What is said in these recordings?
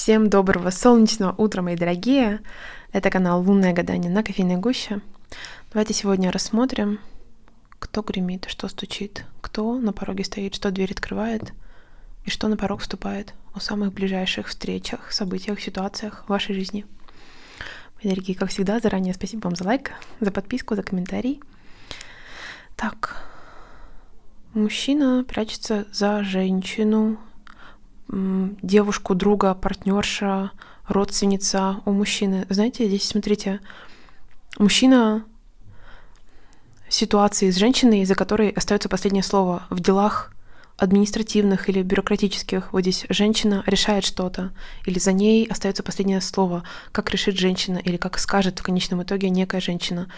Всем доброго солнечного утра, мои дорогие! Это канал «Лунное гадание» на кофейной гуще. Давайте сегодня рассмотрим, кто гремит, что стучит, кто на пороге стоит, что дверь открывает и что на порог вступает о самых ближайших встречах, событиях, ситуациях в вашей жизни. Мои дорогие, как всегда, заранее спасибо вам за лайк, за подписку, за комментарий. Так, мужчина прячется за женщину, девушку, друга, партнерша, родственница у мужчины. Знаете, здесь, смотрите, мужчина в ситуации с женщиной, из-за которой остается последнее слово в делах административных или бюрократических. Вот здесь женщина решает что-то, или за ней остается последнее слово, как решит женщина, или как скажет в конечном итоге некая женщина.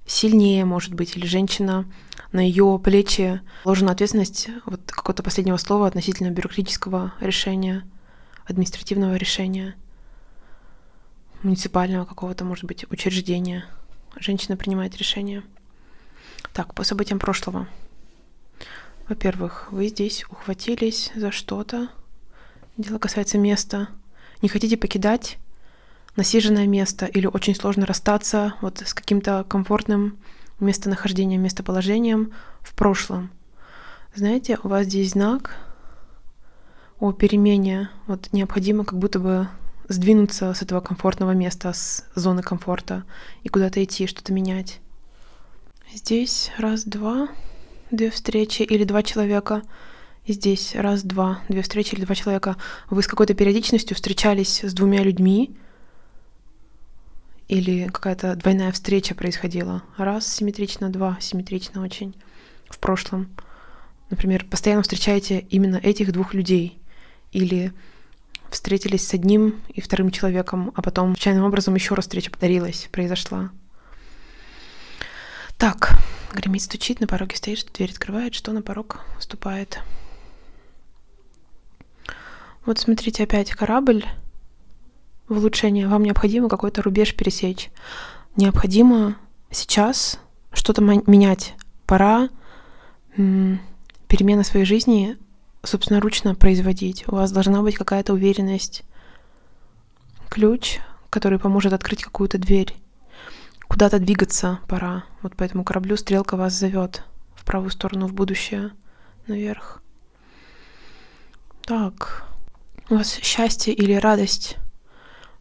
Сильнее, может быть, или женщина, на ее плечи положена ответственность вот какого-то последнего слова относительно бюрократического решения, административного решения, муниципального какого-то, может быть, учреждения. Женщина принимает решение. Так, по событиям прошлого. Во-первых, вы здесь ухватились за что-то. Дело касается места. Не хотите покидать насиженное место или очень сложно расстаться вот с каким-то комфортным местонахождением, местоположением в прошлом. Знаете, у вас здесь знак о перемене. Вот необходимо как будто бы сдвинуться с этого комфортного места, с зоны комфорта и куда-то идти, что-то менять. Здесь раз-два, две встречи или два человека. И здесь раз-два, две встречи или два человека. Вы с какой-то периодичностью встречались с двумя людьми, или какая-то двойная встреча происходила. Раз симметрично, два симметрично очень в прошлом. Например, постоянно встречаете именно этих двух людей. Или встретились с одним и вторым человеком, а потом случайным образом еще раз встреча повторилась, произошла. Так, гремит, стучит, на пороге стоит, что дверь открывает, что на порог вступает. Вот смотрите, опять корабль в улучшение. Вам необходимо какой-то рубеж пересечь. Необходимо сейчас что-то менять. Пора перемены своей жизни собственноручно производить. У вас должна быть какая-то уверенность. Ключ, который поможет открыть какую-то дверь. Куда-то двигаться пора. Вот по этому кораблю стрелка вас зовет в правую сторону, в будущее, наверх. Так. У вас счастье или радость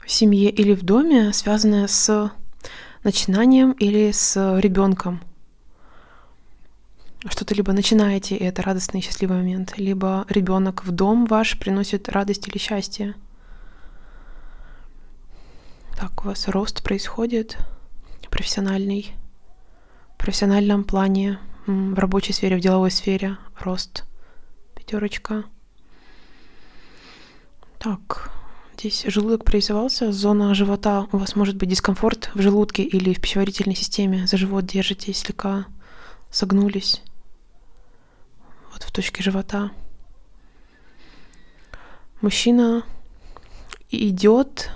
в семье или в доме, связанное с начинанием или с ребенком. Что-то либо начинаете, и это радостный и счастливый момент, либо ребенок в дом ваш приносит радость или счастье. Так, у вас рост происходит профессиональный, в профессиональном плане, в рабочей сфере, в деловой сфере рост. Пятерочка. Так, здесь желудок прорисовался, зона живота, у вас может быть дискомфорт в желудке или в пищеварительной системе, за живот держитесь, слегка согнулись, вот в точке живота. Мужчина идет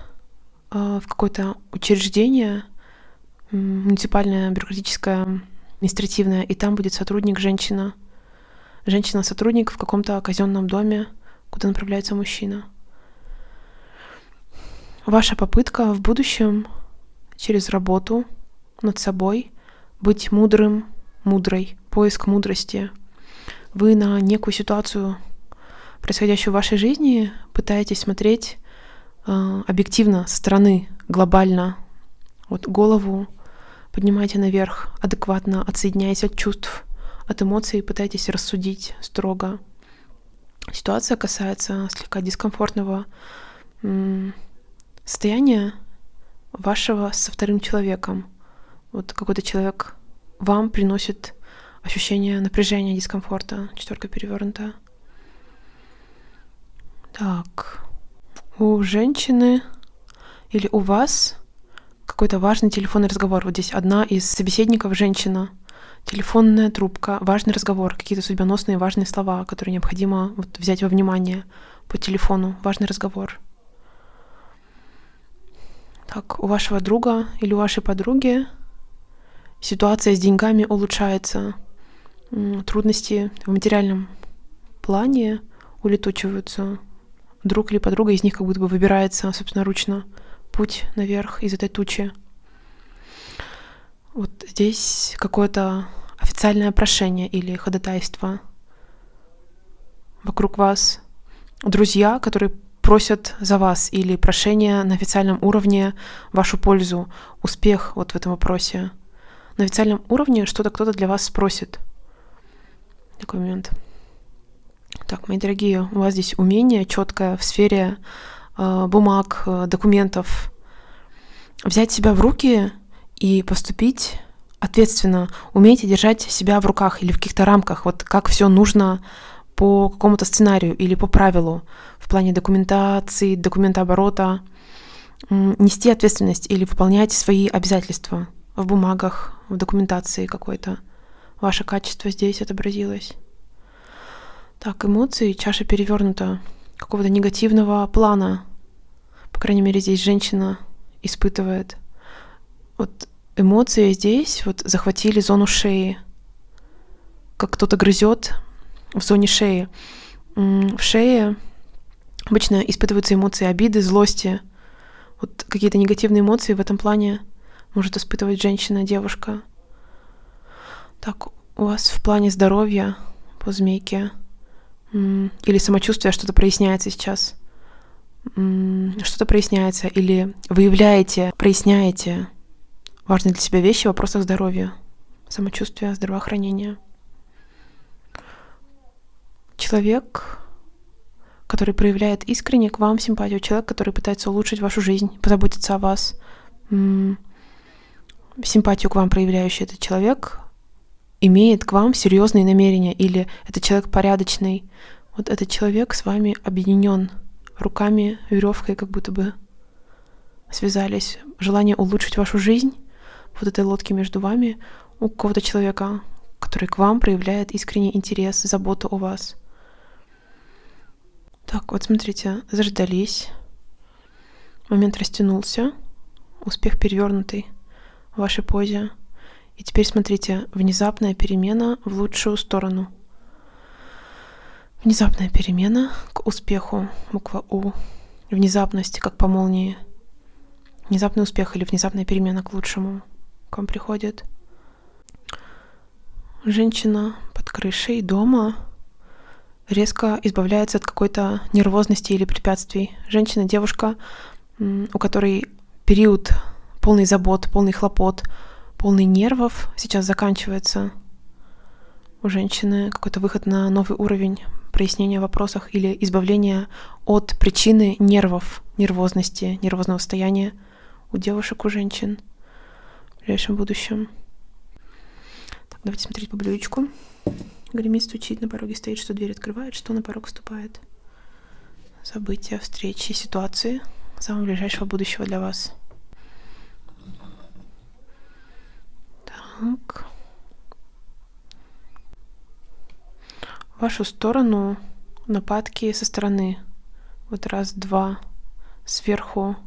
в какое-то учреждение, муниципальное, бюрократическое, административное, и там будет сотрудник, женщина. Женщина-сотрудник в каком-то казенном доме, куда направляется мужчина. Ваша попытка в будущем через работу над собой быть мудрым, мудрой, поиск мудрости. Вы на некую ситуацию, происходящую в вашей жизни, пытаетесь смотреть объективно, со стороны, глобально. Вот голову поднимайте наверх, адекватно отсоединяясь от чувств, от эмоций, пытаетесь рассудить строго. Ситуация касается слегка дискомфортного состояние вашего со вторым человеком. Вот какой-то человек вам приносит ощущение напряжения, дискомфорта. Четверка перевернута. Так. У женщины или у вас какой-то важный телефонный разговор. Вот здесь одна из собеседников женщина. Телефонная трубка, важный разговор, какие-то судьбоносные важные слова, которые необходимо вот взять во внимание по телефону. Важный разговор. Так, у вашего друга или у вашей подруги ситуация с деньгами улучшается. Трудности в материальном плане улетучиваются. друг или подруга из них как будто бы выбирается собственноручно путь наверх из этой тучи. Вот здесь какое-то официальное прошение или ходатайство. Вокруг вас друзья, которые просят за вас, или прошение на официальном уровне в вашу пользу, успех вот в этом вопросе. На официальном уровне что-то кто-то для вас спросит. Такой момент. Так, мои дорогие, у вас здесь умение четкое в сфере бумаг, документов. Взять себя в руки и поступить ответственно. Умейте держать себя в руках или в каких-то рамках. Вот как все нужно по какому-то сценарию или по правилу в плане документации, документооборота. Нести ответственность или выполнять свои обязательства в бумагах, в документации какой-то. Ваше качество здесь отобразилось. Так, эмоции, чаша перевернута, какого-то негативного плана. По крайней мере, здесь женщина испытывает. Вот эмоции здесь вот захватили зону шеи. Как кто-то грызет в зоне шеи. В шее обычно испытываются эмоции обиды, злости. Вот какие-то негативные эмоции в этом плане может испытывать женщина, девушка. Так, у вас в плане здоровья по змейке или самочувствия что-то проясняется сейчас. Что-то проясняется, или выявляете, проясняете важные для себя вещи в вопросах здоровья, самочувствия, здравоохранения. Человек, который проявляет искренне к вам симпатию, человек, который пытается улучшить вашу жизнь, позаботиться о вас, симпатию к вам проявляющий этот человек имеет к вам серьезные намерения, или этот человек порядочный. Вот этот человек с вами объединен руками, веревкой, как будто бы связались. Желание улучшить вашу жизнь, вот этой лодки между вами, у какого-то человека, который к вам проявляет искренний интерес, заботу о вас. Так, вот смотрите, заждались. Момент растянулся. Успех перевернутый в вашей позе. И теперь смотрите, внезапная перемена в лучшую сторону. Внезапная перемена к успеху, буква У. Внезапность, как по молнии. Внезапный успех или внезапная перемена к лучшему к вам приходит. Женщина под крышей дома резко избавляется от какой-то нервозности или препятствий. Женщина, девушка, у которой период полный забот, полный хлопот, полный нервов сейчас заканчивается. У женщины какой-то выход на новый уровень прояснения в вопросах или избавления от причины нервов, нервозности, нервозного состояния у девушек, у женщин в ближайшем будущем. Так, давайте смотреть по блюдечку. Гремит, стучит, на пороге стоит, что дверь открывает, что на порог вступает. События, встречи, ситуации самого ближайшего будущего для вас. Так. В вашу сторону нападки со стороны. Вот раз, два, сверху.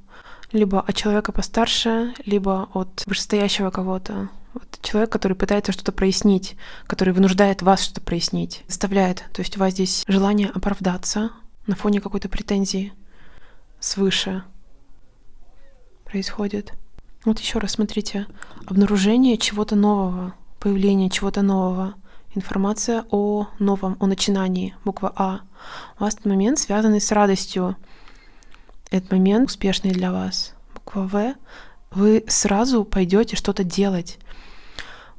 Либо от человека постарше, либо от вышестоящего кого-то. Вот человек, который пытается что-то прояснить, который вынуждает вас что-то прояснить, заставляет. То есть у вас здесь желание оправдаться на фоне какой-то претензии свыше происходит. Вот еще раз смотрите. Обнаружение чего-то нового, появление чего-то нового. Информация о новом, о начинании, буква А. У вас этот момент связанный с радостью. Этот момент успешный для вас. Буква В. Вы сразу пойдете что-то делать.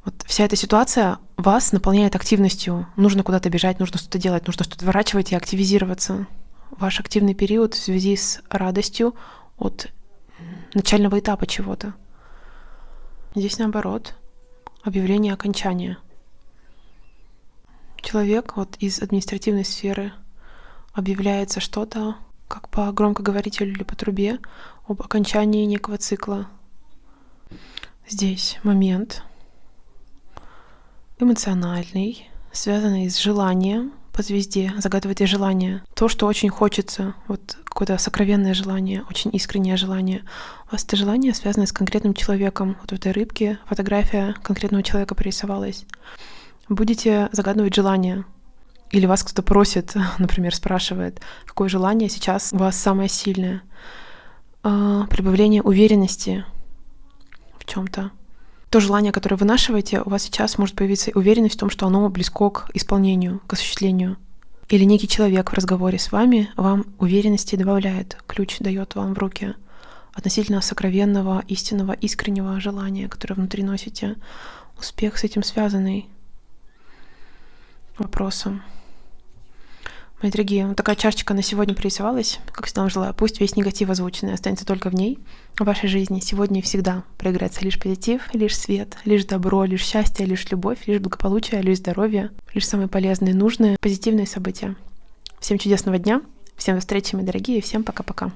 Вот вся эта ситуация вас наполняет активностью. Нужно куда-то бежать, нужно что-то делать, нужно что-то ворачивать и активизироваться. Ваш активный период в связи с радостью от начального этапа чего-то. Здесь наоборот. Объявление окончания. Человек вот из административной сферы объявляется что-то, как по громкоговорителю или по трубе, об окончании некого цикла. Здесь момент эмоциональный, связанный с желанием по звезде. Загадывайте желание. То, что очень хочется. Вот какое-то сокровенное желание, очень искреннее желание. У вас это желание связано с конкретным человеком. Вот в этой рыбке фотография конкретного человека прорисовалась. Будете загадывать желание. Или вас кто-то просит, например, спрашивает, какое желание сейчас у вас самое сильное. Прибавление уверенности в чем-то. То желание, которое вы вынашиваете, у вас сейчас может появиться уверенность в том, что оно близко к исполнению, к осуществлению. Или некий человек в разговоре с вами вам уверенности добавляет, ключ дает вам в руки относительно сокровенного, истинного, искреннего желания, которое внутри носите. Успех с этим связанный вопросом. Мои дорогие, вот такая чашечка на сегодня прорисовалась. Как всегда вам желаю, пусть весь негатив озвученный останется только в ней. В вашей жизни сегодня и всегда проиграется лишь позитив, лишь свет, лишь добро, лишь счастье, лишь любовь, лишь благополучие, лишь здоровье, лишь самые полезные, нужные, позитивные события. Всем чудесного дня, всем до встречи, мои дорогие, и всем пока-пока.